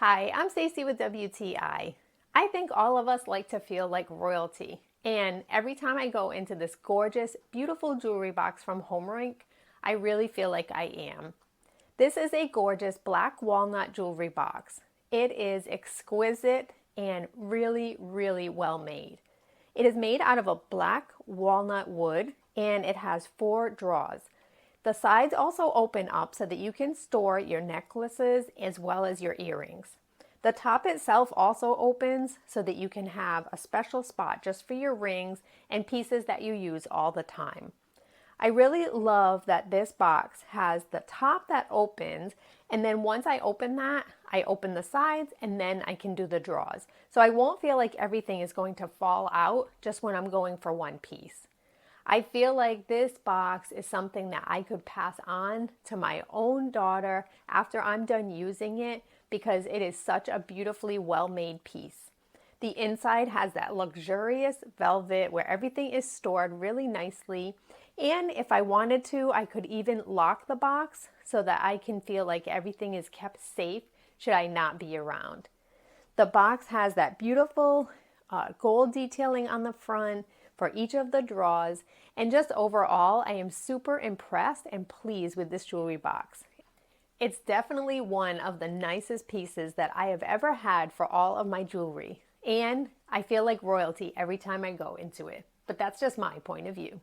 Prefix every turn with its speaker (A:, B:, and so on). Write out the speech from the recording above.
A: Hi, I'm Stacey with WTI. I think all of us like to feel like royalty, and every time I go into this gorgeous, beautiful jewelry box from Homruilink, I really feel like I am. This is a gorgeous black walnut jewelry box. It is exquisite and really, really well made. It is made out of a black walnut wood and it has 4 drawers. The sides also open up so that you can store your necklaces as well as your earrings. The top itself also opens so that you can have a special spot just for your rings and pieces that you use all the time. I really love that this box has the top that opens, and then once I open that, I open the sides and then I can do the drawers. So I won't feel like everything is going to fall out just when I'm going for one piece. I feel like this box is something that I could pass on to my own daughter after I'm done using it because it is such a beautifully well-made piece. The inside has that luxurious velvet where everything is stored really nicely. And if I wanted to, I could even lock the box so that I can feel like everything is kept safe should I not be around. The box has that beautiful gold detailing on the front for each of the drawers, and just overall, I am super impressed and pleased with this jewelry box. It's definitely one of the nicest pieces that I have ever had for all of my jewelry, and I feel like royalty every time I go into it. But that's just my point of view.